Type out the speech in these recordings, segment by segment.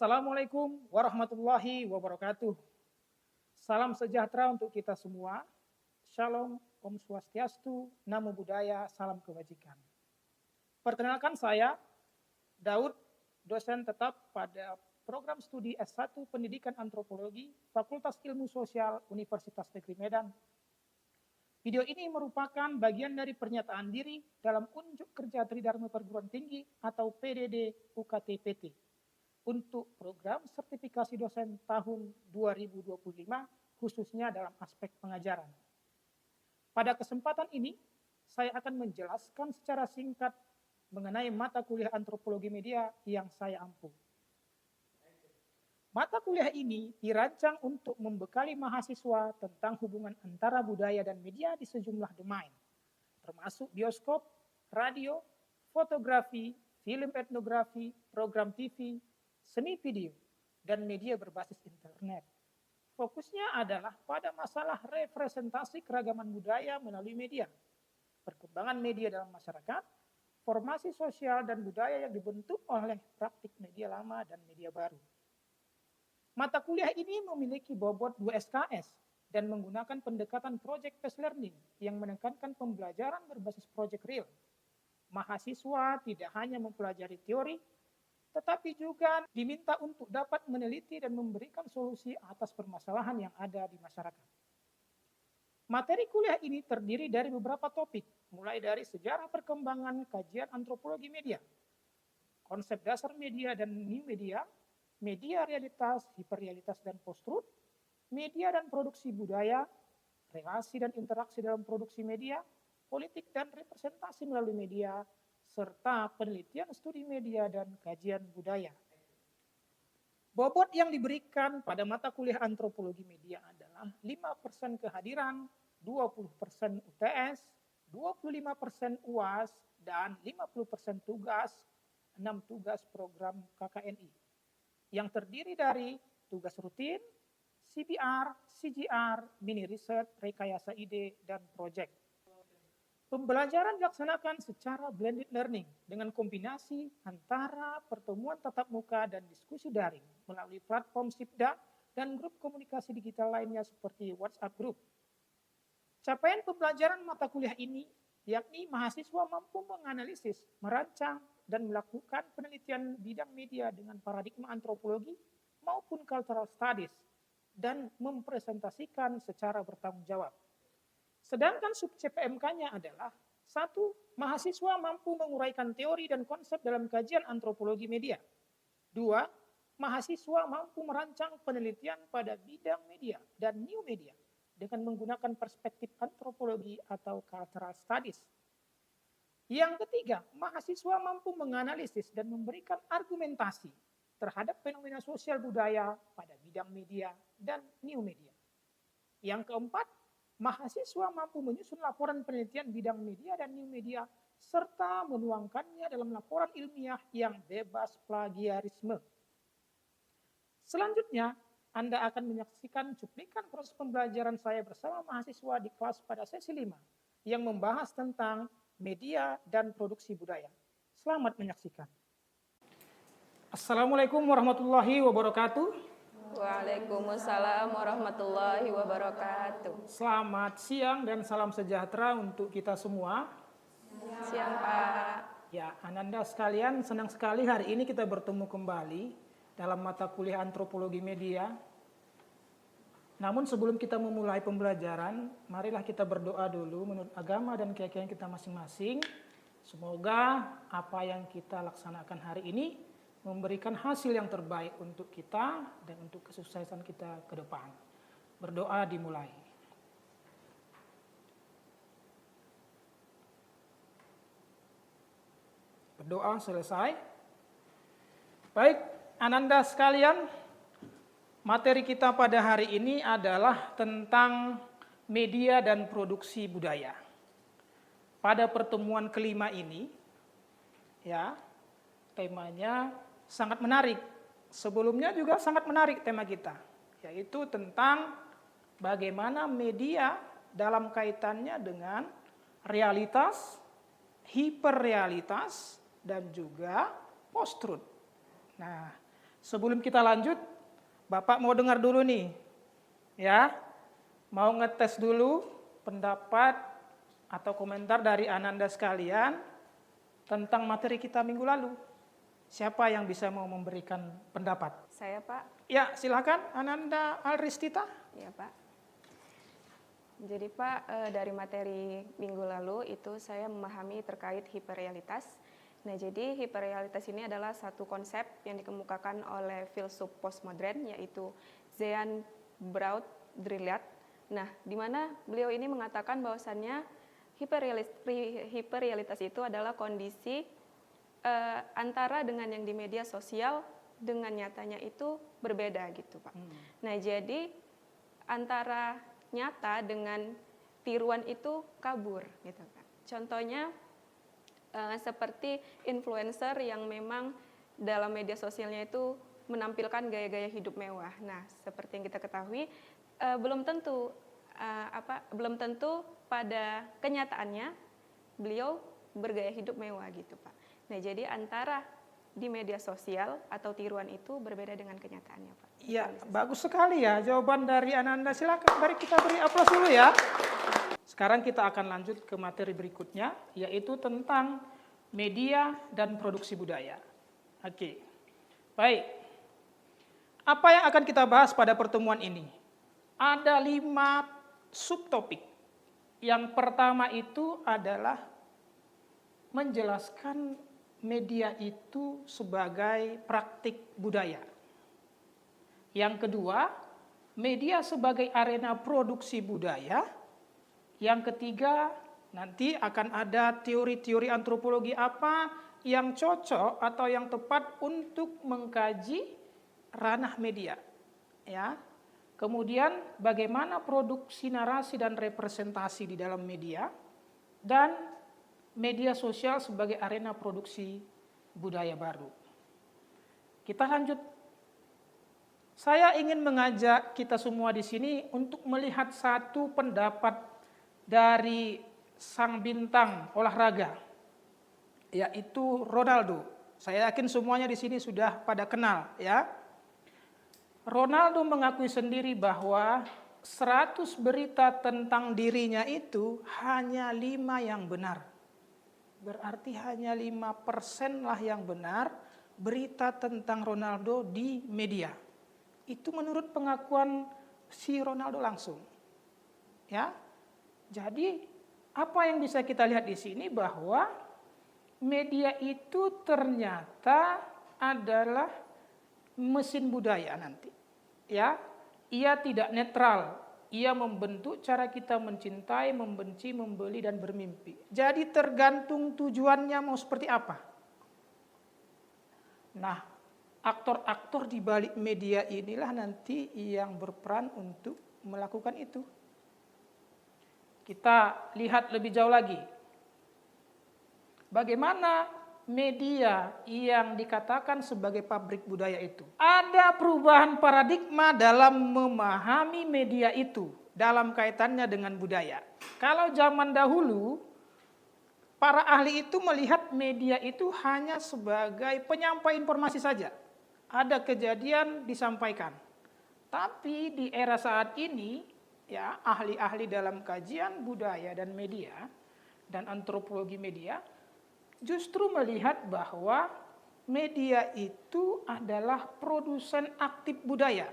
Assalamualaikum warahmatullahi wabarakatuh. Salam sejahtera untuk kita semua. Shalom, Om Swastiastu, Namo Buddhaya, salam kebajikan. Perkenalkan saya, Daud, dosen tetap pada program studi S1 Pendidikan Antropologi, Fakultas Ilmu Sosial, Universitas Negeri Medan. Video ini merupakan bagian dari pernyataan diri dalam unjuk kerja Tridharma Perguruan Tinggi atau PDD UKT-PT untuk program sertifikasi dosen tahun 2025 khususnya dalam aspek pengajaran. Pada kesempatan ini, saya akan menjelaskan secara singkat mengenai mata kuliah antropologi media yang saya ampu. Mata kuliah ini dirancang untuk membekali mahasiswa tentang hubungan antara budaya dan media di sejumlah domain, termasuk bioskop, radio, fotografi, film etnografi, program TV, seni video, dan media berbasis internet. Fokusnya adalah pada masalah representasi keragaman budaya melalui media, perkembangan media dalam masyarakat, formasi sosial dan budaya yang dibentuk oleh praktik media lama dan media baru. Mata kuliah ini memiliki bobot 2 SKS dan menggunakan pendekatan project-based learning yang menekankan pembelajaran berbasis project real. Mahasiswa tidak hanya mempelajari teori, tetapi juga diminta untuk dapat meneliti dan memberikan solusi atas permasalahan yang ada di masyarakat. Materi kuliah ini terdiri dari beberapa topik, mulai dari sejarah perkembangan kajian antropologi media, konsep dasar media dan new media, media realitas, hiperrealitas dan post-truth, media dan produksi budaya, relasi dan interaksi dalam produksi media, politik dan representasi melalui media, serta penelitian studi media dan kajian budaya. Bobot yang diberikan pada mata kuliah antropologi media adalah 5% kehadiran, 20% UTS, 25% UAS, dan 50% tugas, 6 tugas program KKNI. Yang terdiri dari tugas rutin, CPR, CGR, mini riset, rekayasa ide, dan proyek. Pembelajaran dilaksanakan secara blended learning dengan kombinasi antara pertemuan tatap muka dan diskusi daring melalui platform Sipda dan grup komunikasi digital lainnya seperti WhatsApp Group. Capaian pembelajaran mata kuliah ini yakni mahasiswa mampu menganalisis, merancang, dan melakukan penelitian bidang media dengan paradigma antropologi maupun cultural studies dan mempresentasikan secara bertanggung jawab. Sedangkan sub CPMK-nya adalah 1. Mahasiswa mampu menguraikan teori dan konsep dalam kajian antropologi media. 2. Mahasiswa mampu merancang penelitian pada bidang media dan new media dengan menggunakan perspektif antropologi atau cultural studies. Yang ketiga, mahasiswa mampu menganalisis dan memberikan argumentasi terhadap fenomena sosial budaya pada bidang media dan new media. Yang keempat, mahasiswa mampu menyusun laporan penelitian bidang media dan new media serta menuangkannya dalam laporan ilmiah yang bebas plagiarisme. Selanjutnya, Anda akan menyaksikan cuplikan proses pembelajaran saya bersama mahasiswa di kelas pada sesi 5 yang membahas tentang media dan produksi budaya. Selamat menyaksikan. Assalamualaikum warahmatullahi wabarakatuh. Waalaikumsalam warahmatullahi wabarakatuh. Selamat siang dan salam sejahtera untuk kita semua. Siang Pak. Ya, Ananda sekalian, senang sekali hari ini kita bertemu kembali dalam mata kuliah antropologi media. Namun sebelum kita memulai pembelajaran, marilah kita berdoa dulu menurut agama dan keyakinan kita masing-masing. Semoga apa yang kita laksanakan hari ini memberikan hasil yang terbaik untuk kita dan untuk kesuksesan kita ke depan. Berdoa dimulai. Berdoa selesai. Baik, Ananda sekalian, materi kita pada hari ini adalah tentang media dan produksi budaya. Pada pertemuan kelima ini, ya, temanya sangat menarik. Sebelumnya juga sangat menarik tema kita, yaitu tentang bagaimana media dalam kaitannya dengan realitas, hiperrealitas, dan juga post-truth. Nah, Sebelum kita lanjut, Bapak mau dengar dulu nih, ya. Mau ngetes dulu pendapat atau komentar dari Ananda sekalian tentang materi kita minggu lalu. Siapa yang bisa mau memberikan pendapat? Saya, Pak. Ya, silakan Ananda Alristita. Ya, Pak. Jadi, Pak, dari materi minggu lalu itu saya memahami terkait hiperrealitas. Nah, jadi hiperrealitas ini adalah satu konsep yang dikemukakan oleh filsuf postmodern, yaitu Jean Baudrillard. Nah, di mana beliau ini mengatakan bahwasannya hiperrealitas itu adalah kondisi antara dengan yang di media sosial dengan nyatanya itu berbeda gitu, Pak. Nah, jadi antara nyata dengan tiruan itu kabur gitu, Pak. Contohnya seperti influencer yang memang dalam media sosialnya itu menampilkan gaya-gaya hidup mewah. Nah, seperti yang kita ketahui, belum tentu pada kenyataannya beliau bergaya hidup mewah gitu, Pak. Nah, jadi antara di media sosial atau tiruan itu berbeda dengan kenyataannya, Pak. Iya, bagus sekali ya jawaban dari Ananda. Silakan, mari kita beri aplaus dulu ya. Sekarang kita akan lanjut ke materi berikutnya, yaitu tentang media dan produksi budaya. Oke, baik. Apa yang akan kita bahas pada pertemuan ini? Ada 5 subtopik. Yang pertama itu adalah menjelaskan media itu sebagai praktik budaya. Yang kedua, media sebagai arena produksi budaya. Yang ketiga, nanti akan ada teori-teori antropologi apa yang cocok atau yang tepat untuk mengkaji ranah media. Ya. Kemudian bagaimana produksi narasi dan representasi di dalam media, dan media sosial sebagai arena produksi budaya baru. Kita lanjut. Saya ingin mengajak kita semua di sini untuk melihat satu pendapat dari sang bintang olahraga, yaitu Ronaldo. Saya yakin semuanya di sini sudah pada kenal, ya. Ronaldo mengakui sendiri bahwa 100 berita tentang dirinya itu hanya 5 yang benar. Berarti hanya 5% lah yang benar berita tentang Ronaldo di media. Itu menurut pengakuan si Ronaldo langsung. Ya. Jadi apa yang bisa kita lihat di sini bahwa media itu ternyata adalah mesin budaya nanti. Ya, ia tidak netral. Ia membentuk cara kita mencintai, membenci, membeli, dan bermimpi. Jadi tergantung tujuannya mau seperti apa. Nah, aktor-aktor di balik media inilah nanti yang berperan untuk melakukan itu. Kita lihat lebih jauh lagi. Bagaimana media yang dikatakan sebagai pabrik budaya itu? Ada perubahan paradigma dalam memahami media itu dalam kaitannya dengan budaya. Kalau zaman dahulu, para ahli itu melihat media itu hanya sebagai penyampai informasi saja. Ada kejadian disampaikan. Tapi di era saat ini, ya, ahli-ahli dalam kajian budaya dan media dan antropologi media justru melihat bahwa media itu adalah produsen aktif budaya.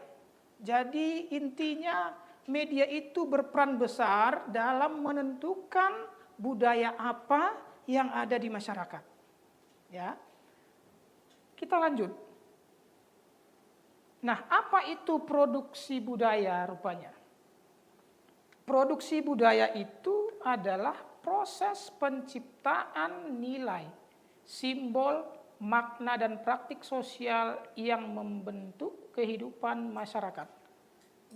Jadi intinya media itu berperan besar dalam menentukan budaya apa yang ada di masyarakat. Ya. Kita lanjut. Nah, apa itu produksi budaya rupanya? Produksi budaya itu adalah proses penciptaan nilai, simbol, makna, dan praktik sosial yang membentuk kehidupan masyarakat.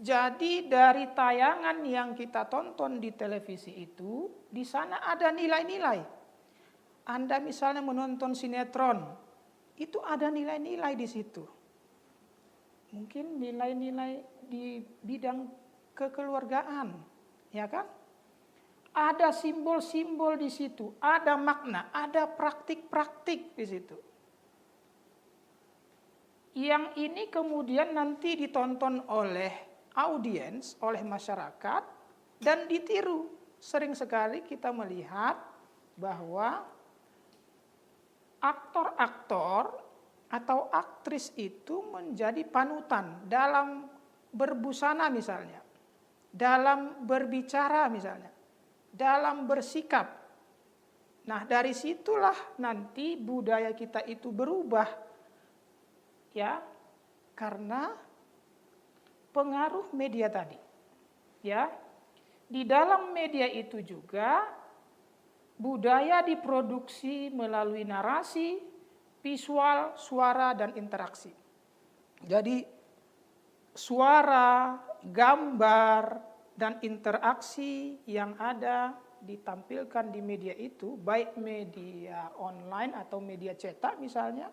Jadi dari tayangan yang kita tonton di televisi itu, di sana ada nilai-nilai. Anda misalnya menonton sinetron, itu ada nilai-nilai di situ. Mungkin nilai-nilai di bidang kekeluargaan, ya kan? Ada simbol-simbol di situ, ada makna, ada praktik-praktik di situ. Yang ini kemudian nanti ditonton oleh audiens, oleh masyarakat, dan ditiru. Sering sekali kita melihat bahwa aktor-aktor atau aktris itu menjadi panutan dalam berbusana misalnya, dalam berbicara misalnya, dalam bersikap. Nah, dari situlah nanti budaya kita itu berubah, ya, karena pengaruh media tadi, ya. Di dalam media itu juga budaya diproduksi melalui narasi, visual, suara, dan interaksi. Jadi suara, gambar, dan interaksi yang ada ditampilkan di media itu, baik media online atau media cetak misalnya,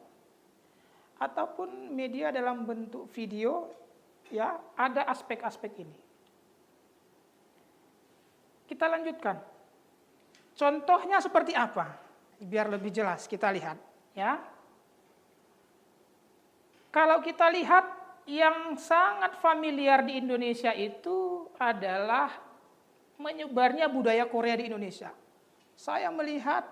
ataupun media dalam bentuk video, ya, ada aspek-aspek ini. Kita lanjutkan. Contohnya seperti apa? Biar lebih jelas kita lihat, ya. Kalau kita lihat yang sangat familiar di Indonesia itu adalah menyebarnya budaya Korea di Indonesia. Saya melihat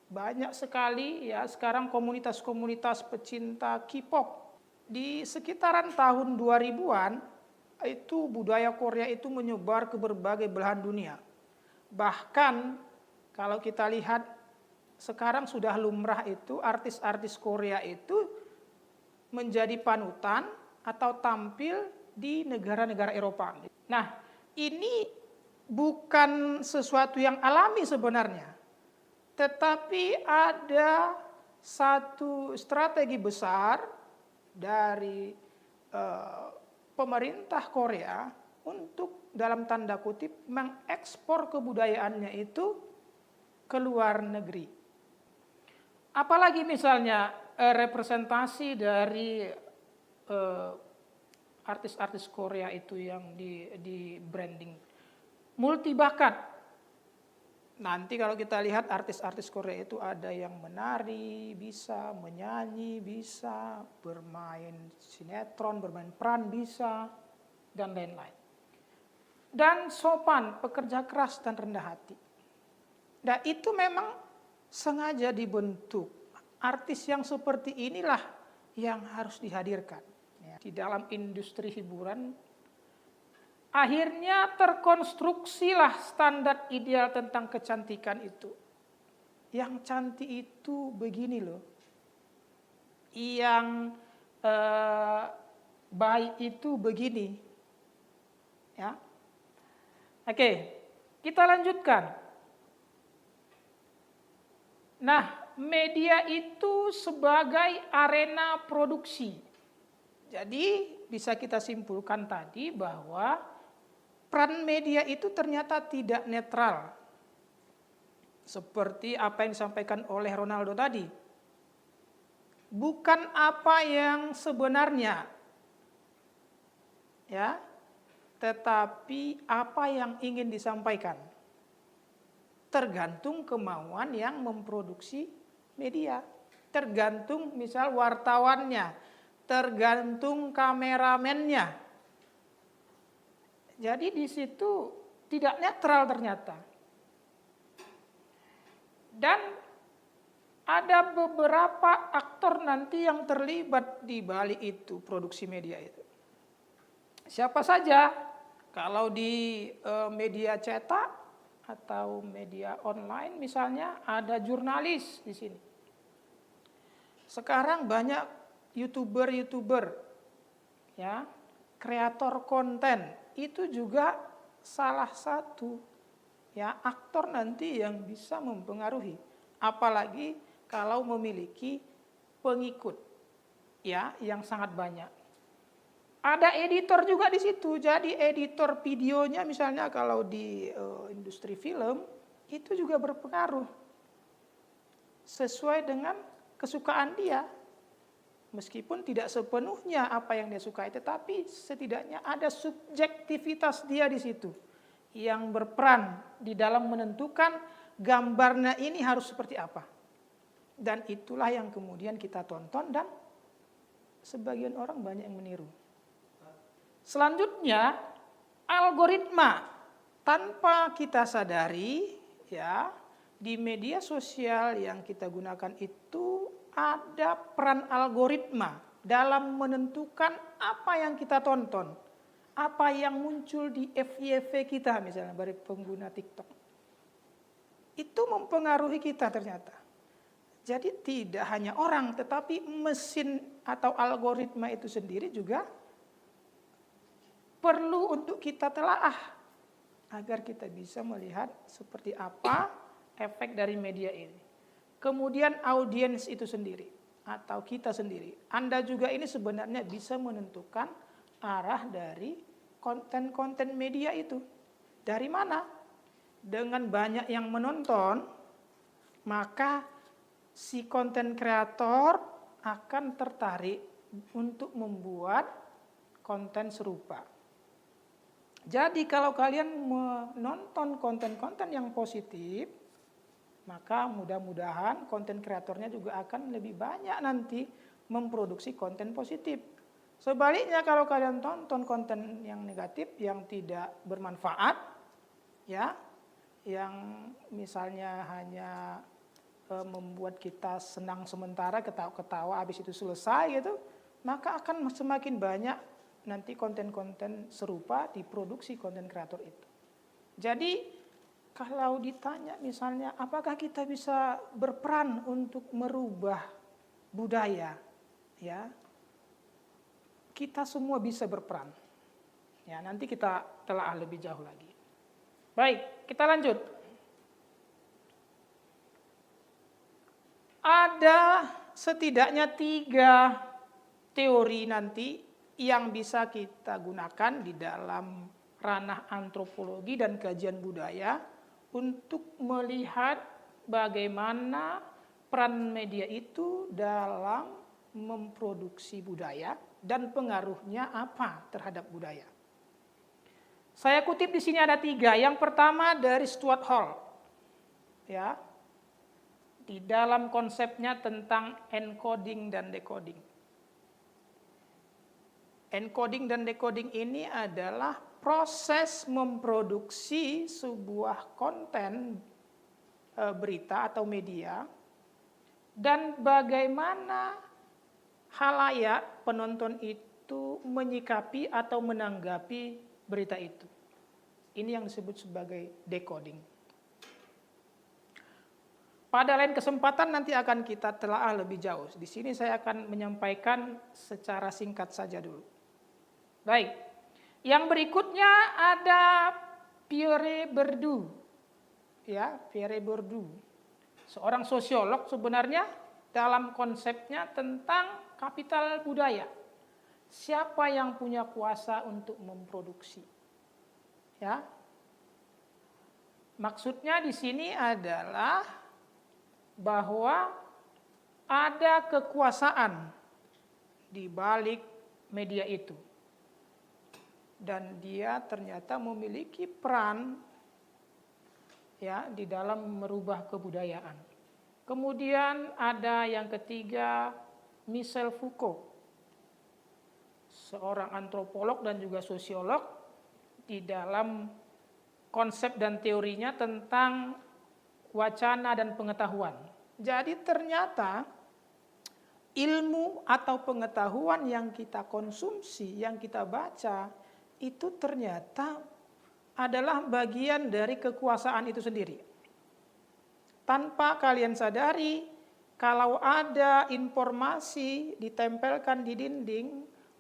banyak sekali, ya, sekarang komunitas-komunitas pecinta K-pop di sekitaran tahun 2000-an itu budaya Korea itu menyebar ke berbagai belahan dunia. Bahkan kalau kita lihat sekarang sudah lumrah itu artis-artis Korea itu menjadi panutan atau tampil di negara-negara Eropa. Nah, ini bukan sesuatu yang alami sebenarnya, tetapi ada satu strategi besar dari pemerintah Korea untuk dalam tanda kutip mengekspor kebudayaannya itu ke luar negeri. Apalagi misalnya representasi dari artis-artis Korea itu yang di branding multi bakat. Nanti kalau kita lihat artis-artis Korea itu ada yang menari, bisa menyanyi, bisa bermain sinetron, bermain peran bisa, dan lain-lain. Dan sopan, pekerja keras dan rendah hati. Dan itu memang sengaja dibentuk. Artis yang seperti inilah yang harus dihadirkan. Ya, di dalam industri hiburan, akhirnya terkonstruksilah standar ideal tentang kecantikan itu. Yang cantik itu begini loh. Yang baik itu begini. Ya. Oke, kita lanjutkan. Nah, media itu sebagai arena produksi. Jadi bisa kita simpulkan tadi bahwa peran media itu ternyata tidak netral. Seperti apa yang disampaikan oleh Ronaldo tadi. Bukan apa yang sebenarnya. Ya. Tetapi apa yang ingin disampaikan. Tergantung kemauan yang memproduksi media. Tergantung misal wartawannya, tergantung kameramennya. Jadi di situ tidak netral ternyata. Dan ada beberapa aktor nanti yang terlibat di balik itu, produksi media itu. Siapa saja? Kalau di media cetak atau media online misalnya ada jurnalis di sini. Sekarang banyak YouTuber, ya, kreator konten itu juga salah satu, ya, aktor nanti yang bisa mempengaruhi. Apalagi kalau memiliki pengikut, ya, yang sangat banyak. Ada editor juga di situ. Jadi editor videonya misalnya kalau di industri film itu juga berpengaruh sesuai dengan kesukaan dia. Meskipun tidak sepenuhnya apa yang dia sukai, tetapi setidaknya ada subjektivitas dia di situ yang berperan di dalam menentukan gambarnya ini harus seperti apa. Dan itulah yang kemudian kita tonton dan sebagian orang banyak yang meniru. Selanjutnya, algoritma. Tanpa kita sadari, ya, di media sosial yang kita gunakan itu ada peran algoritma dalam menentukan apa yang kita tonton, apa yang muncul di FYP kita misalnya dari pengguna TikTok. Itu mempengaruhi kita ternyata. Jadi tidak hanya orang, tetapi mesin atau algoritma itu sendiri juga perlu untuk kita telaah agar kita bisa melihat seperti apa efek dari media ini. Kemudian audiens itu sendiri atau kita sendiri. Anda juga ini sebenarnya bisa menentukan arah dari konten-konten media itu. Dari mana? Dengan banyak yang menonton, maka si konten kreator akan tertarik untuk membuat konten serupa. Jadi kalau kalian menonton konten-konten yang positif, maka mudah-mudahan konten kreatornya juga akan lebih banyak nanti memproduksi konten positif. Sebaliknya kalau kalian tonton konten yang negatif, yang tidak bermanfaat, ya, yang misalnya hanya membuat kita senang sementara, ketawa-ketawa habis itu selesai gitu, maka akan semakin banyak nanti konten-konten serupa diproduksi konten kreator itu. Jadi kalau ditanya misalnya apakah kita bisa berperan untuk merubah budaya, ya, kita semua bisa berperan. Ya, nanti kita telah lebih jauh lagi. Baik, kita lanjut. Ada setidaknya 3 teori nanti yang bisa kita gunakan di dalam ranah antropologi dan kajian budaya untuk melihat bagaimana peran media itu dalam memproduksi budaya dan pengaruhnya apa terhadap budaya. Saya kutip di sini ada 3. Yang pertama dari Stuart Hall, ya, di dalam konsepnya tentang encoding dan decoding. Encoding dan decoding ini adalah proses memproduksi sebuah konten berita atau media dan bagaimana khalayak penonton itu menyikapi atau menanggapi berita itu. Ini yang disebut sebagai decoding. Pada lain kesempatan nanti akan kita telaah lebih jauh. Di sini saya akan menyampaikan secara singkat saja dulu. Baik, yang berikutnya ada Pierre Bourdieu, ya, Pierre Bourdieu, seorang sosiolog sebenarnya dalam konsepnya tentang kapital budaya. Siapa yang punya kuasa untuk memproduksi? Ya, maksudnya di sini adalah bahwa ada kekuasaan di balik media itu. Dan dia ternyata memiliki peran, ya, di dalam merubah kebudayaan. Kemudian ada yang ketiga, Michel Foucault, seorang antropolog dan juga sosiolog di dalam konsep dan teorinya tentang wacana dan pengetahuan. Jadi ternyata ilmu atau pengetahuan yang kita konsumsi, yang kita baca, itu ternyata adalah bagian dari kekuasaan itu sendiri. Tanpa kalian sadari, kalau ada informasi ditempelkan di dinding,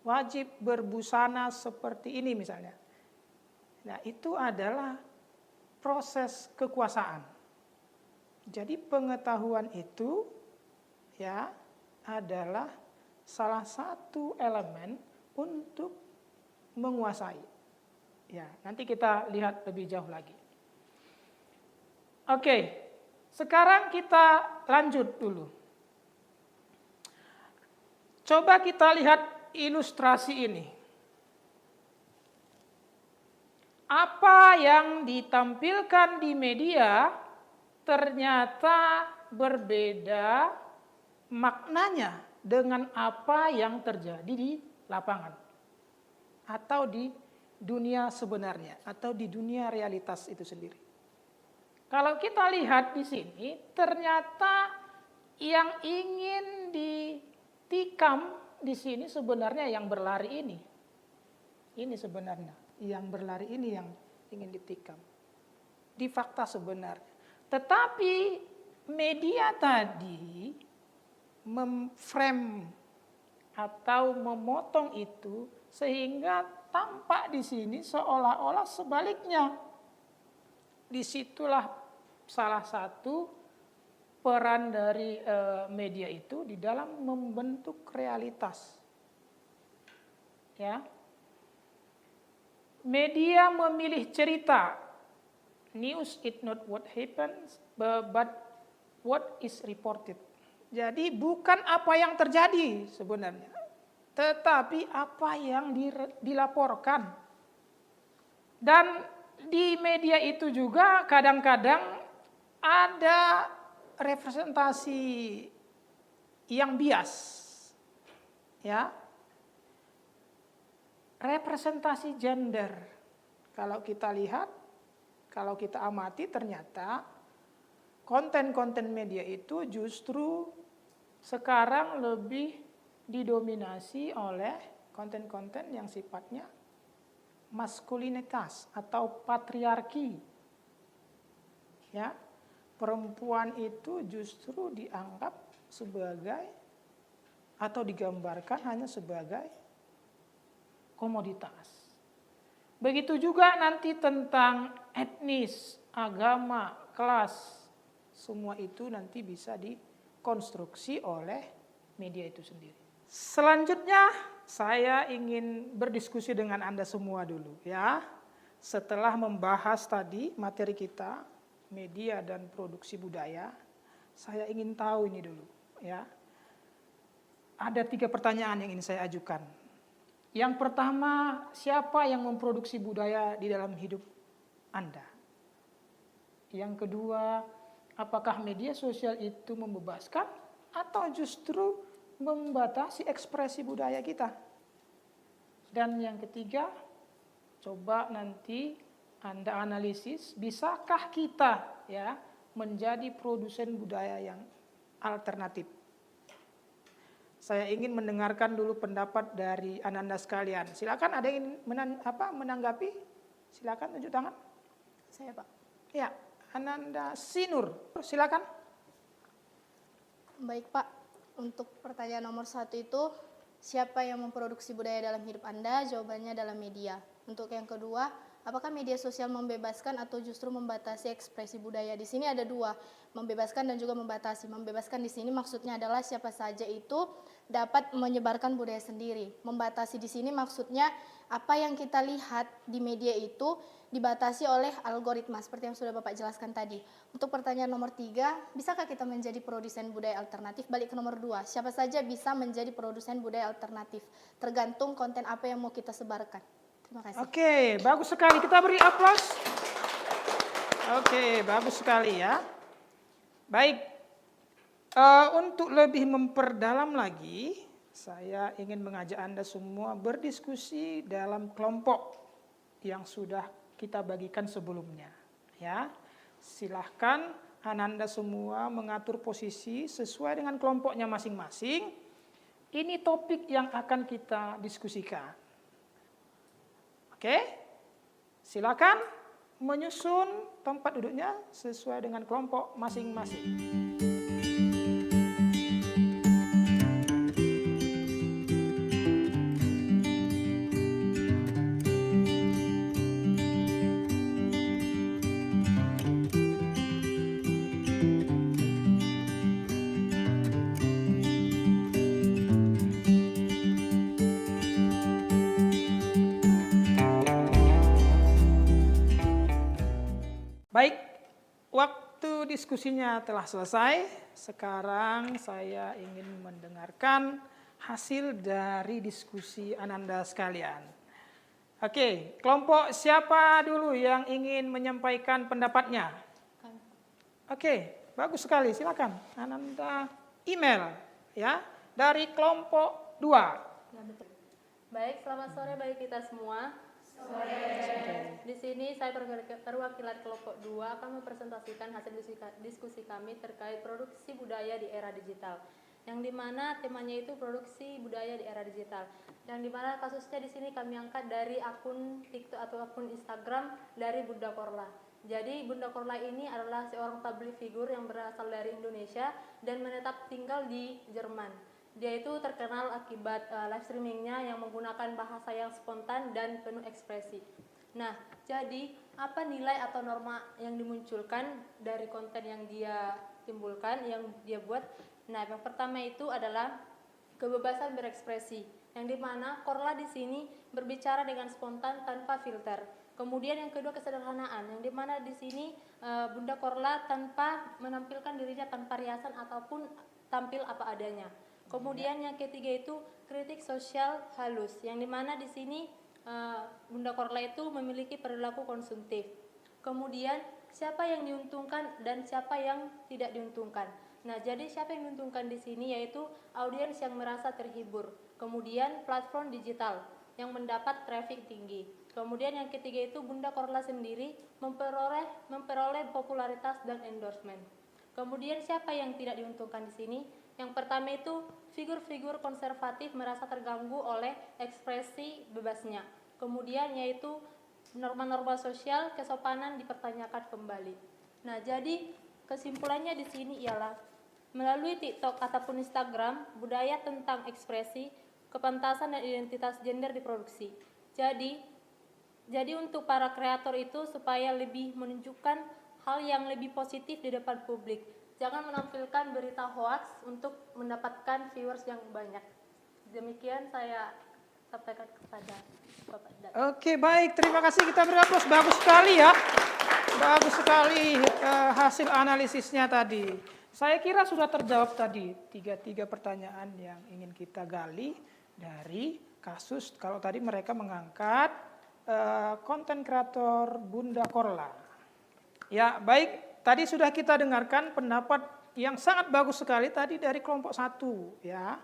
wajib berbusana seperti ini misalnya. Nah, itu adalah proses kekuasaan. Jadi pengetahuan itu, ya, adalah salah satu elemen untuk menguasai. Ya, nanti kita lihat lebih jauh lagi. Oke, sekarang kita lanjut dulu. Coba kita lihat ilustrasi ini. Apa yang ditampilkan di media ternyata berbeda maknanya dengan apa yang terjadi di lapangan atau di dunia sebenarnya atau di dunia realitas itu sendiri. Kalau kita lihat di sini, ternyata yang ingin ditikam di sini sebenarnya yang berlari ini. Ini sebenarnya yang berlari ini yang ingin ditikam. Di fakta sebenarnya. Tetapi media tadi memframe atau memotong itu sehingga tampak di sini seolah-olah sebaliknya. Disitulah salah satu peran dari media itu di dalam membentuk realitas. Ya. Media memilih cerita. News is not what happens, but what is reported. Jadi bukan apa yang terjadi sebenarnya, tetapi apa yang dilaporkan. Dan di media itu juga kadang-kadang ada representasi yang bias. Ya. Representasi gender. Kalau kita lihat, kalau kita amati ternyata konten-konten media itu justru sekarang lebih didominasi oleh konten-konten yang sifatnya maskulinitas atau patriarki. Ya, perempuan itu justru dianggap sebagai atau digambarkan hanya sebagai komoditas. Begitu juga nanti tentang etnis, agama, kelas, semua itu nanti bisa dikonstruksi oleh media itu sendiri. Selanjutnya saya ingin berdiskusi dengan Anda semua dulu ya. Setelah membahas tadi materi kita, media dan produksi budaya, saya ingin tahu ini dulu ya. Ada 3 pertanyaan yang ingin saya ajukan. Yang pertama, siapa yang memproduksi budaya di dalam hidup Anda? Yang kedua, apakah media sosial itu membebaskan atau justru membatasi ekspresi budaya kita? Dan yang ketiga, coba nanti Anda analisis, bisakah kita ya menjadi produsen budaya yang alternatif? Saya ingin mendengarkan dulu pendapat dari Ananda sekalian. Silakan, ada yang menanggapi? Silakan tunjuk tangan. Saya, Pak. Ya, Ananda Sinur, silakan. Baik, Pak. Untuk pertanyaan nomor 1 itu, siapa yang memproduksi budaya dalam hidup Anda? Jawabannya adalah media. Untuk yang kedua, apakah media sosial membebaskan atau justru membatasi ekspresi budaya? Di sini ada 2, membebaskan dan juga membatasi. Membebaskan di sini maksudnya adalah siapa saja itu dapat menyebarkan budaya sendiri. Membatasi di sini maksudnya apa yang kita lihat di media itu dibatasi oleh algoritma seperti yang sudah Bapak jelaskan tadi. Untuk pertanyaan nomor 3, bisakah kita menjadi produsen budaya alternatif? Balik ke nomor 2, siapa saja bisa menjadi produsen budaya alternatif? Tergantung konten apa yang mau kita sebarkan. Terima kasih. Oke, bagus sekali. Kita beri aplaus. Oke, bagus sekali ya. Baik, untuk lebih memperdalam lagi, saya ingin mengajak Anda semua berdiskusi dalam kelompok yang sudah kita bagikan sebelumnya. Ya, silahkan Anda semua mengatur posisi sesuai dengan kelompoknya masing-masing. Ini topik yang akan kita diskusikan. Oke, silakan menyusun tempat duduknya sesuai dengan kelompok masing-masing. Baik, waktu diskusinya telah selesai. Sekarang saya ingin mendengarkan hasil dari diskusi Ananda sekalian. Oke, kelompok siapa dulu yang ingin menyampaikan pendapatnya? Oke, bagus sekali. Silakan Ananda email ya. dari kelompok 2. Ya, betul. Baik, selamat sore bagi kita semua. Di sini saya perwakilan kelompok 2 akan mempresentasikan hasil diskusi kami terkait produksi budaya di era digital. Yang dimana temanya itu produksi budaya di era digital. Yang dimana kasusnya di sini kami angkat dari akun TikTok atau akun Instagram dari Bunda Korla. Jadi Bunda Korla ini adalah seorang public figure yang berasal dari Indonesia dan menetap tinggal di Jerman. Dia itu terkenal akibat live streamingnya yang menggunakan bahasa yang spontan dan penuh ekspresi. Nah, jadi apa nilai atau norma yang dimunculkan dari konten yang dia timbulkan, yang dia buat? Nah, yang pertama itu adalah kebebasan berekspresi, yang dimana Korla di sini berbicara dengan spontan tanpa filter. Kemudian yang kedua kesederhanaan, yang dimana di sini Bunda Korla tanpa menampilkan dirinya tanpa riasan ataupun tampil apa adanya. Kemudian yang ketiga itu kritik sosial halus, yang dimana di sini Bunda Korla itu memiliki perilaku konsumtif. Kemudian siapa yang diuntungkan dan siapa yang tidak diuntungkan. Nah, jadi siapa yang diuntungkan di sini yaitu audiens yang merasa terhibur. Kemudian platform digital yang mendapat traffic tinggi. Kemudian yang ketiga itu Bunda Korla sendiri memperoleh popularitas dan endorsement. Kemudian siapa yang tidak diuntungkan di sini? Yang pertama itu figur-figur konservatif merasa terganggu oleh ekspresi bebasnya. Kemudian yaitu norma-norma sosial kesopanan dipertanyakan kembali. Nah, jadi kesimpulannya di sini ialah melalui TikTok ataupun Instagram, budaya tentang ekspresi, kepantasan dan identitas gender diproduksi. Jadi untuk para kreator itu supaya lebih menunjukkan hal yang lebih positif di depan publik. Jangan menampilkan berita hoax untuk mendapatkan viewers yang banyak. Demikian saya sampaikan kepada Bapak Dan. Oke, baik, terima kasih, kita beri aplaus. Bagus sekali ya. Bagus sekali hasil analisisnya tadi. Saya kira sudah terjawab tadi tiga pertanyaan yang ingin kita gali dari kasus kalau tadi mereka mengangkat konten kreator Bunda Korla. Ya, baik. Tadi sudah kita dengarkan pendapat yang sangat bagus sekali tadi dari kelompok 1 ya.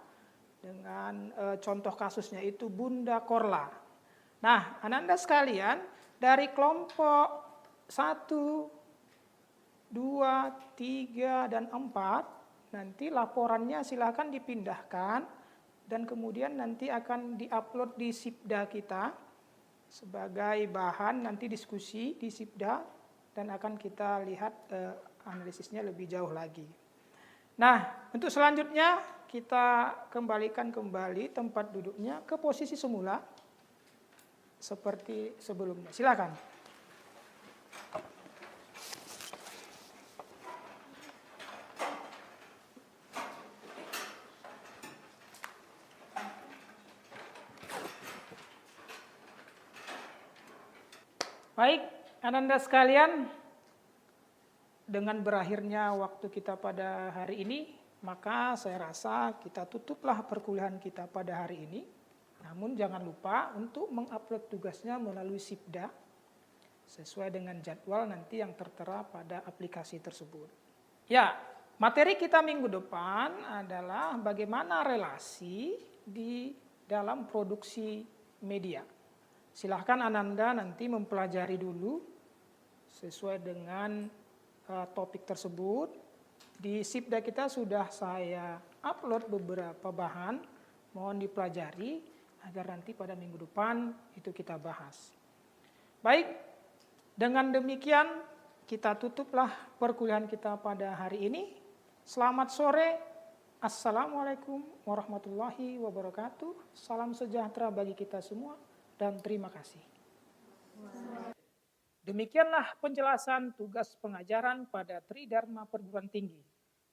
Dengan contoh kasusnya itu Bunda Korla. Nah, Ananda sekalian dari kelompok 1, 2, 3 dan 4 nanti laporannya silakan dipindahkan dan kemudian nanti akan diupload di Sipda kita sebagai bahan nanti diskusi di Sipda. Dan akan kita lihat analisisnya lebih jauh lagi. Nah, untuk selanjutnya kita kembalikan kembali tempat duduknya ke posisi semula seperti sebelumnya. Silakan. Baik, Ananda sekalian, dengan berakhirnya waktu kita pada hari ini, maka saya rasa kita tutuplah perkuliahan kita pada hari ini. Namun jangan lupa untuk mengupload tugasnya melalui Sipda sesuai dengan jadwal nanti yang tertera pada aplikasi tersebut. Ya, materi kita minggu depan adalah bagaimana relasi di dalam produksi media. Silahkan Ananda nanti mempelajari dulu sesuai dengan topik tersebut. Di Sipda kita sudah saya upload beberapa bahan, mohon dipelajari agar nanti pada minggu depan itu kita bahas. Baik, dengan demikian kita tutuplah perkuliahan kita pada hari ini. Selamat sore, assalamualaikum warahmatullahi wabarakatuh. Salam sejahtera bagi kita semua. Dan terima kasih. Demikianlah penjelasan tugas pengajaran pada Tridharma Perguruan Tinggi.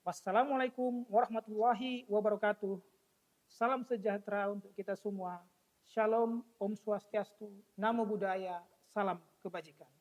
Wassalamualaikum warahmatullahi wabarakatuh. Salam sejahtera untuk kita semua. Shalom, Om Swastiastu, Namo Buddhaya, salam kebajikan.